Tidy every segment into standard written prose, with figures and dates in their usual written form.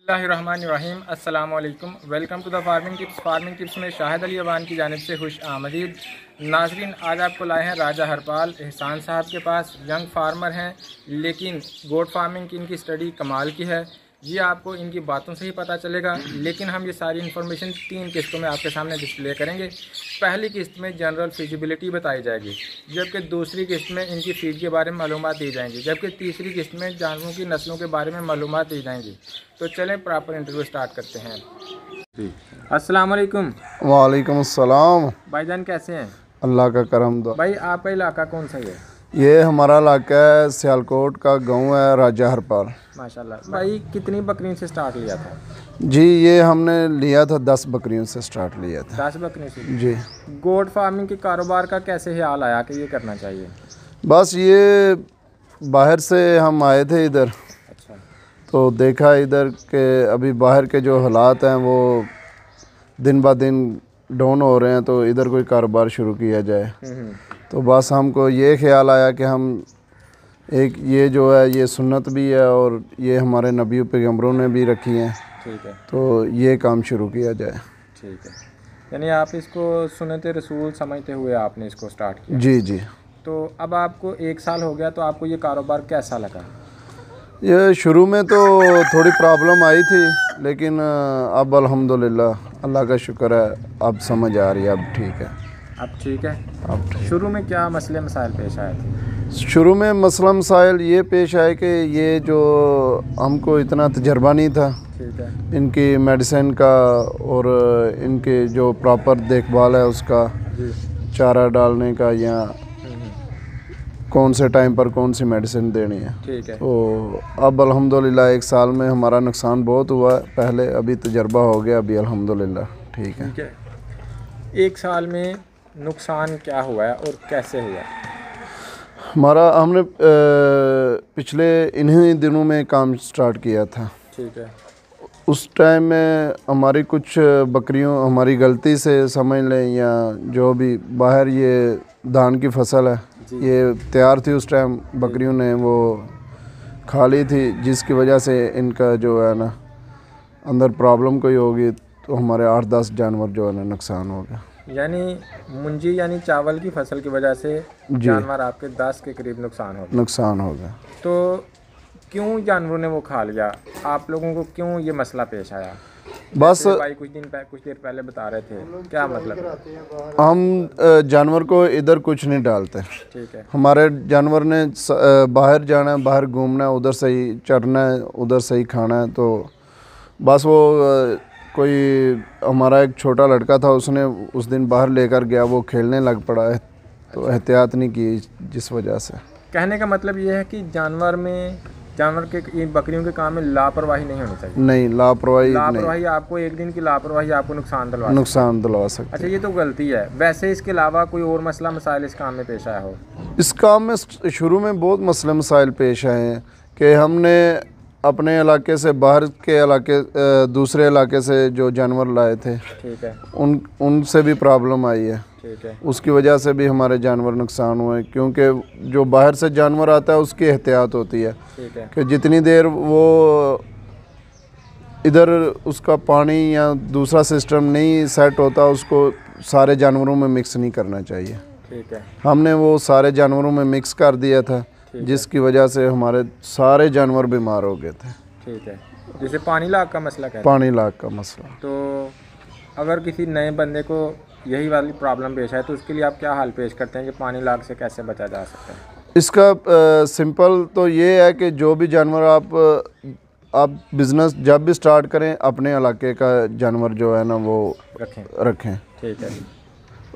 बिस्मिल्लाहिर्रहमानिर्रहीम। अस्सलाम वालेकुम। Welcome to the farming tips में शाहिद अली अवान की जानिब से खुश आमदीद। नाजरीन, आज आपको लाए हैं राजा हरपाल एहसान साहब के पास। यंग फार्मर हैं, लेकिन गोट फार्मिंग की इनकी स्टडी कमाल की है। ये आपको इनकी बातों से ही पता चलेगा, लेकिन हम ये सारी इन्फॉर्मेशन 3 किस्तों में आपके सामने डिस्प्ले करेंगे। पहली किस्त में जनरल फिजिबिलिटी बताई जाएगी, जबकि दूसरी किस्त में इनकी फीड के बारे में मालूमात दी जाएंगी, जबकि तीसरी किस्त में जानवरों की नस्लों के बारे में मालूमात दी जाएंगी। तो चलें प्रॉपर इंटरव्यू स्टार्ट करते हैं। जी, अस्सलाम वालेकुम। वालेकुम अस्सलाम। भाईजान कैसे हैं? अल्लाह का करम दो। भाई, आपका इलाका कौन सा है? ये हमारा इलाका है, सियालकोट का गांव है राजा हरपाल। माशाल्लाह। भाई, कितनी बकरियों से स्टार्ट लिया था? जी, ये हमने लिया था 10 बकरियों से स्टार्ट लिया था। 10 बकरियों से? जी। गोट फार्मिंग के कारोबार का कैसे ख्याल आया कि ये करना चाहिए? बस ये बाहर से हम आए थे इधर, अच्छा। तो देखा इधर के अभी बाहर के जो हालात हैं वो दिन ब दिन डाउन हो रहे हैं, तो इधर कोई कारोबार शुरू किया जाए। तो बस हमको ये ख्याल आया कि हम एक ये जो है ये सुन्नत भी है और ये हमारे नबी पैगम्बरों ने भी रखी हैं। ठीक है। तो ये काम शुरू किया जाए। ठीक है, यानी आप इसको सुन्नत रसूल समझते हुए आपने इसको स्टार्ट किया? जी जी। तो अब आपको 1 साल हो गया, तो आपको ये कारोबार कैसा लगा? ये शुरू में तो थोड़ी प्रॉब्लम आई थी, लेकिन अब अल्हम्दुलिल्लाह अल्लाह का शुक्र है, अब समझ आ रही है, अब ठीक है। अब ठीक है। अब ठीक। शुरू में क्या मसले मसाइल पेश आए थे? शुरू में मसला मसाइल ये पेश आए कि ये जो हमको इतना तजर्बा नहीं था। ठीक है। इनकी मेडिसिन का और इनके जो प्रॉपर देखभाल है उसका, जी। चारा डालने का या कौन से टाइम पर कौन सी मेडिसिन देनी है। ठीक है। तो अब अल्हम्दुलिल्लाह 1 साल में हमारा नुकसान बहुत हुआ है पहले, अभी तजर्बा हो गया, अभी अल्हम्दुलिल्लाह ठीक है। ठीक है। 1 साल में नुकसान क्या हुआ है और कैसे हुआ? हमारा हमने पिछले इन्हीं दिनों में काम स्टार्ट किया था। ठीक है। उस टाइम में हमारी कुछ बकरियों, हमारी गलती से समझ लें या जो भी, बाहर ये धान की फसल है, ये तैयार थी उस टाइम, बकरियों ने वो खा ली थी, जिसकी वजह से इनका जो है ना अंदर प्रॉब्लम कोई होगी, तो हमारे 8-10 जानवर जो है ना नुकसान हो गया। यानी मुंजी यानी चावल की फसल की वजह से जानवर आपके 10 के करीब नुकसान हो गया। तो क्यों जानवरों ने वो खा लिया? आप लोगों को क्यों ये मसला पेश आया? बस भाई कुछ देर पहले बता रहे थे, क्या मतलब? हम जानवर को इधर कुछ नहीं डालते। ठीक है। हमारे जानवर ने बाहर जाना है, बाहर घूमना है, उधर से ही चरना है, उधर से ही खाना है। तो बस वो कोई हमारा एक छोटा लड़का था, उसने उस दिन बाहर लेकर गया, वो खेलने लग पड़ा है, तो एहतियात नहीं की, जिस वजह से। कहने का मतलब ये है कि जानवर के इन बकरियों के काम में लापरवाही नहीं होनी चाहिए। नहीं, लापरवाही आपको एक दिन की लापरवाही आपको नुकसान दिलवा सकती है। अच्छा, ये तो गलती है। वैसे इसके अलावा कोई और मसला मसाइल इस काम में पेश आया हो? इस काम में शुरू में बहुत मसले मसाइल पेश आए हैं कि हमने अपने इलाके से बाहर के इलाके, दूसरे इलाके से जो जानवर लाए थे। ठीक है। उनसे भी प्रॉब्लम आई है। ठीक है। उसकी वजह से भी हमारे जानवर नुकसान हुए, क्योंकि जो बाहर से जानवर आता है उसकी एहतियात होती है। ठीक है। कि जितनी देर वो इधर उसका पानी या दूसरा सिस्टम नहीं सेट होता, उसको सारे जानवरों में मिक्स नहीं करना चाहिए। ठीक है। हमने वो सारे जानवरों में मिक्स कर दिया था, जिसकी वजह से हमारे सारे जानवर बीमार हो गए थे। ठीक है। जैसे पानी लाग का मसला कहते हैं। पानी लाग का मसला। तो अगर किसी नए बंदे को यही वाली प्रॉब्लम पेश है, तो उसके लिए आप क्या हाल पेश करते हैं कि पानी लाग से कैसे बचा जा सकता है? इसका सिंपल तो ये है कि जो भी जानवर आप बिज़नेस जब भी स्टार्ट करें, अपने इलाके का जानवर जो है ना वो रखें। ठीक है।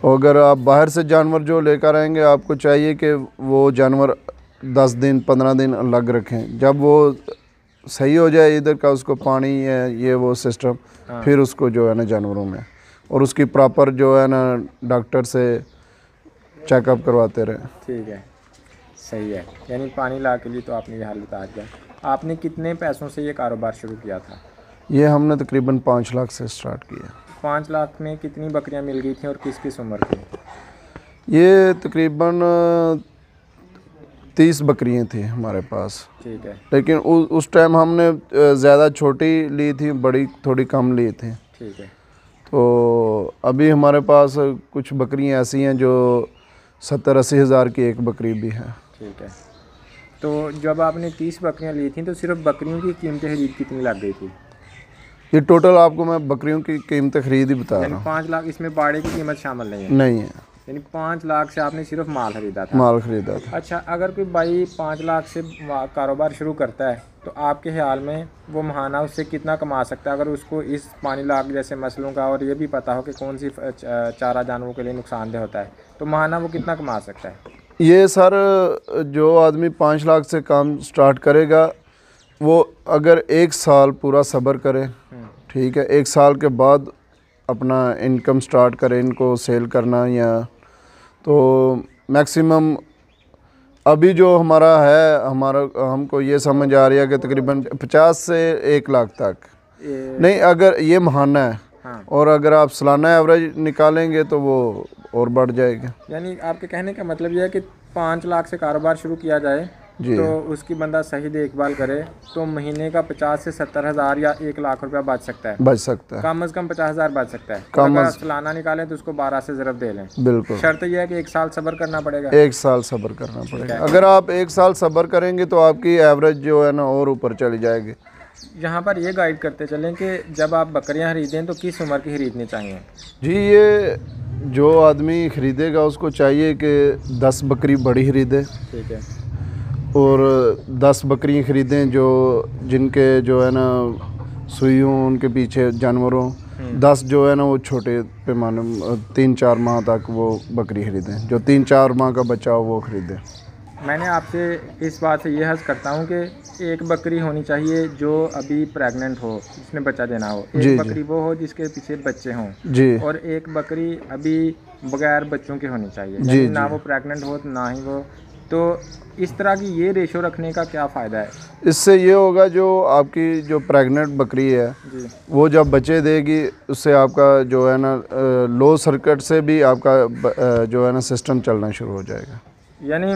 अगर आप बाहर से जानवर जो लेकर आएंगे, आपको चाहिए कि वो जानवर 10 दिन 15 दिन अलग रखें। जब वो सही हो जाए इधर का, उसको पानी है ये वो सिस्टम, फिर उसको जो है ना जानवरों में, और उसकी प्रॉपर जो है ना डॉक्टर से चेकअप करवाते रहे। ठीक है, सही है। यानी पानी ला के लिए तो आपने ये हाल बता दिया। आपने कितने पैसों से ये कारोबार शुरू किया था? ये हमने तकरीबन 5 लाख से स्टार्ट किया। 5 लाख में कितनी बकरियां मिल गई थी और किस किस उम्र की? ये तकरीबन 30 बकरियां थी हमारे पास। ठीक है। लेकिन उस टाइम हमने ज़्यादा छोटी ली थी, बड़ी थोड़ी कम ली थी। ठीक है। तो अभी हमारे पास कुछ बकरियां ऐसी हैं जो 70-80 हज़ार की एक बकरी भी है। ठीक है। तो जब आपने 30 बकरियां ली थी तो सिर्फ बकरियों की कीमत खरीद कितनी लग गई थी? ये टोटल आपको मैं बकरियों की कीमत खरीद ही बता रहा हूँ। 5 लाख, इसमें बाड़े की कीमत शामिल नहीं है? नहीं है। यानी 5 लाख से आपने सिर्फ माल खरीदा था? माल खरीदा था। अच्छा, अगर कोई भाई 5 लाख से कारोबार शुरू करता है तो आपके ख्याल में वो महाना उससे कितना कमा सकता है, अगर उसको इस 5 लाख जैसे मसलों का और ये भी पता हो कि कौन सी चारा जानवरों के लिए नुकसानदेह होता है, तो महाना वो कितना कमा सकता है? ये सर, जो आदमी 5 लाख से काम स्टार्ट करेगा वो अगर 1 साल पूरा सब्र करे, ठीक है, 1 साल के बाद अपना इनकम स्टार्ट करे, इनको सेल करना, या तो मैक्सिमम अभी जो हमारा है, हमको ये समझ आ रही है कि तकरीबन 50 से 1 लाख तक नहीं, अगर ये महाना है। हाँ। और अगर आप सालाना एवरेज निकालेंगे तो वो और बढ़ जाएगा। यानी आपके कहने का मतलब यह है कि 5 लाख से कारोबार शुरू किया जाए तो उसकी बंदा सही देखभाल करे तो महीने का 50 से 70 हज़ार या 1 लाख रुपया बच सकता है। बच सकता है, कम से कम 50 हज़ार बच सकता है। अगर सालाना निकालें तो उसको 12 से ज़रब दे लें। बिल्कुल। शर्त यह है कि 1 साल सब्र करना पड़ेगा। 1 साल सब्र करना पड़ेगा। अगर आप 1 साल सब्र करेंगे तो आपकी एवरेज जो है ना और ऊपर चली जाएगी। यहाँ पर ये गाइड करते चलें कि जब आप बकरियाँ खरीदें तो किस उम्र की खरीदनी चाहिए? जी, ये जो आदमी ख़रीदेगा उसको चाहिए कि 10 बकरी बड़ी ख़रीदे। ठीक है। और 10 बकरियाँ ख़रीदें जो जिनके जो है ना सुइयों उनके पीछे जानवरों, 10 जो है ना वो छोटे पैमाने 3-4 माह तक वो बकरी ख़रीदें, जो 3-4 माह का बच्चा हो वो ख़रीदें। मैंने आपसे इस बात से ये हर्ज़ करता हूँ कि एक बकरी होनी चाहिए जो अभी प्रेग्नेंट हो, जिसने बच्चा देना हो। एक बकरी वो हो जिसके पीछे बच्चे हों जी। और एक बकरी अभी बगैर बच्चों की होनी चाहिए जी, ना वो प्रेग्नेंट हो ना ही वो। तो इस तरह की ये रेशो रखने का क्या फ़ायदा है? इससे ये होगा जो आपकी जो प्रेग्नेंट बकरी है जी, वो जब बच्चे देगी उससे आपका जो है ना लो सर्किट से भी आपका जो है ना सिस्टम चलना शुरू हो जाएगा। यानी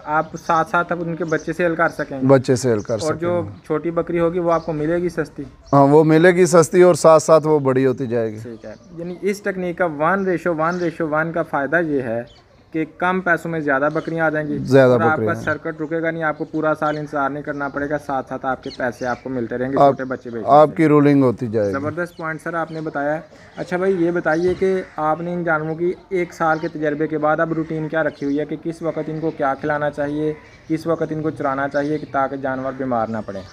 आप साथ साथ अब उनके बच्चे सेल कर सकेंगे। बच्चे सेल कर सकेंगे। और जो छोटी बकरी होगी वो आपको मिलेगी सस्ती। हाँ, वो मिलेगी सस्ती और साथ साथ वो बड़ी होती जाएगी। ठीक है। यानी इस टेक्निक का 1:1:1 का फ़ायदा ये है कि कम पैसों में ज़्यादा बकरियां आ जाएंगी, ज़्यादा आपका सर्किट रुकेगा नहीं, आपको पूरा साल इंतजार नहीं करना पड़ेगा, साथ साथ आपके पैसे आपको मिलते रहेंगे छोटे बच्चे बेचने से। आपकी रूलिंग होती जाएगी। ज़बरदस्त पॉइंट सर आपने बताया। अच्छा भाई, ये बताइए कि आपने इन जानवरों की 1 साल के तजर्बे के बाद अब रूटीन क्या रखी हुई है कि किस वक्त इनको क्या खिलाना चाहिए, किस वक्त इनको चराना चाहिए कि ताकि जानवर बीमार ना पड़े?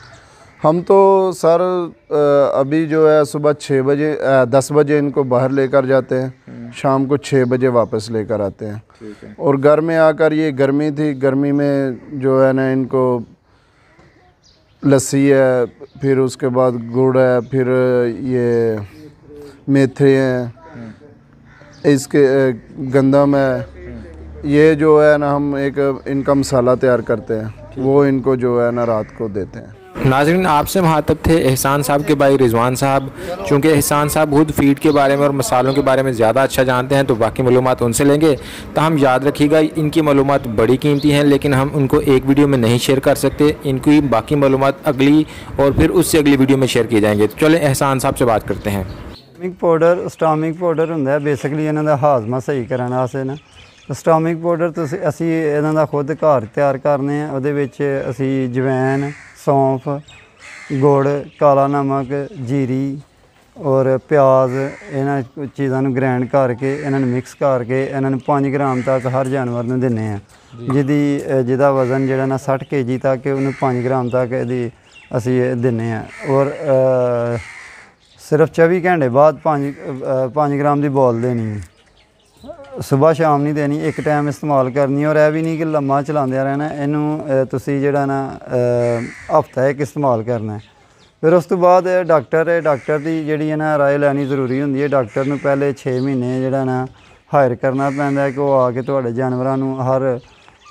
हम तो सर अभी जो है सुबह 6 बजे 10 बजे इनको बाहर लेकर जाते हैं, शाम को 6 बजे वापस लेकर आते हैं। ठीक है। और घर में आकर, ये गर्मी थी, गर्मी में जो है ना इनको लस्सी है, फिर उसके बाद गुड़ है, फिर ये मेथी हैं, इसके गंदम है, ये जो है ना हम एक इनका मसाला तैयार करते हैं, वो इनको जो है ना रात को देते हैं। नाज़रीन, आपसे मुखातब थे एहसान साहब के भाई रिजवान साहब। चूँकि एहसान साहब खुद फीड के बारे में और मसालों के बारे में ज़्यादा अच्छा जानते हैं तो बाकी मालूमात उनसे लेंगे। तो हम याद रखिएगा, इनकी मालूमात बड़ी कीमती हैं लेकिन हम उनको एक वीडियो में नहीं शेयर कर सकते। इनकी बाकी मालूमात अगली और फिर उससे अगली वीडियो में शेयर किए जाएंगे। तो चलें एहसान साहब से बात करते हैं। स्टामिक पाउडर होंदा है बेसिकली इन्हां दा हाजमा सही करन वास्ते ना। स्टामिक पाउडर असी इन्हां दा खुद घर तैयार करने आ। उहदे विच असी जवैन, सौंफ, गुड़, काला नमक, जीरी और प्याज, इन्हां चीज़ों को ग्रैंड करके इन्हां मिक्स करके इन्हां 5 ग्राम तक हर जानवर नूं दिंदे आ। जिहदा वज़न जिहड़ा ना 60 kg तक उन्हें 5 ग्राम तक इहदी असी दिंदे आ। और सिर्फ 24 घंटे बाद 5 ग्राम की बॉल देनी, सुबह शाम नहीं देनी, एक टाइम इस्तेमाल करनी। और यह भी नहीं कि लम्मा चलाते रहना, इनू तुसी जिहड़ा ना हफ्ता एक इस्तेमाल करना है। फिर उस तो बाद डॉक्टर की जिहड़ी ना राय लैनी जरूरी होंदी है। डॉक्टर नूं पहले 6 महीने जिहड़ा ना हायर करना पैंदा है कि वो आके तुहाडे जानवरां नूं हर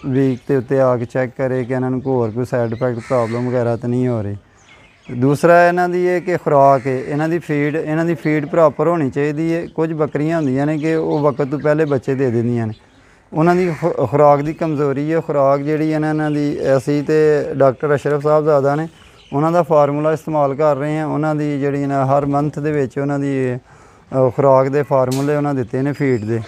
वीक के उत्ते आके चैक करे कि इन्हां नूं होर कोई साइड इफेक्ट प्रॉब्लम वगैरह तो नहीं हो रही। दूसरा इन्हां दी है कि खुराक है, इन्हां दी फीड प्रॉपर होनी चाहिए है। कुछ बकरियां होंदियां ने कि वो वक्त तो पहले बच्चे दे दिंदियां ने, ਉਹਨਾਂ ਦੀ ਖੁਰਾਕ ਦੀ ਕਮਜ਼ੋਰੀ ਹੈ। ਖੁਰਾਕ ਜਿਹੜੀ ਇਹਨਾਂ ਦੀ ਅਸੀਂ ਤੇ ਡਾਕਟਰ ਅਸ਼ਰਫ ਸਾਹਿਬਜ਼ਾਦਾ ਨੇ ਉਹਨਾਂ ਦਾ ਫਾਰਮੂਲਾ ਇਸਤੇਮਾਲ ਕਰ ਰਹੇ ਹਾਂ। ਉਹਨਾਂ ਦੀ ਜਿਹੜੀ ਨਾ ਹਰ ਮੰਥ ਦੇ ਵਿੱਚ ਉਹਨਾਂ ਦੀ ਖੁਰਾਕ ਦੇ ਫਾਰਮੂਲੇ ਉਹਨਾਂ ਦਿੱਤੇ ਨੇ ਫੀਡ ਦੇ,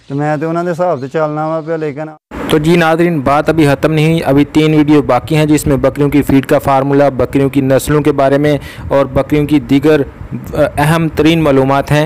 ਤੇ ਮੈਂ ਤੇ ਉਹਨਾਂ ਦੇ ਹਿਸਾਬ ਤੇ ਚੱਲਣਾ ਵਾ ਪਿਆ। लेकिन तो जी नाज़रीन, बात अभी ख़त्म नहीं हुई, अभी 3 वीडियो बाकी हैं जिसमें बकरियों की फ़ीड का फार्मूला, बकरियों की नस्लों के बारे में और बकरियों की दीगर अहम तरीन मालूमात हैं।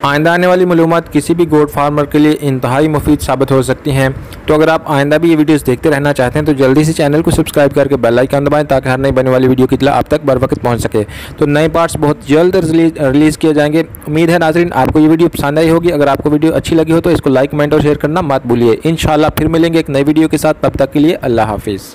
आइंदा आने वाली मालूमात किसी भी गोट फार्मर के लिए इंतहाई मुफीद साबित हो सकती हैं। तो अगर आप आइंदा भी ये वीडियोस देखते रहना चाहते हैं तो जल्दी से चैनल को सब्सक्राइब करके बेल आइकन दबाएं ताकि हर नई बनने वाली वीडियो की इत्तला आप तक बर वक्त पहुँच सके। तो नए पार्ट्स बहुत जल्द रिलीज़ किए जाएंगे। उम्मीद है नाज़रीन आपको ये वीडियो पसंद आई होगी। अगर आपको वीडियो अच्छी लगी हो तो इसको लाइक, कमेंट और शेयर करना मत भूलिए। इंशाल्लाह फिर मिलेंगे एक नई वीडियो के साथ, तब तक के लिए अल्लाह हाफिज़।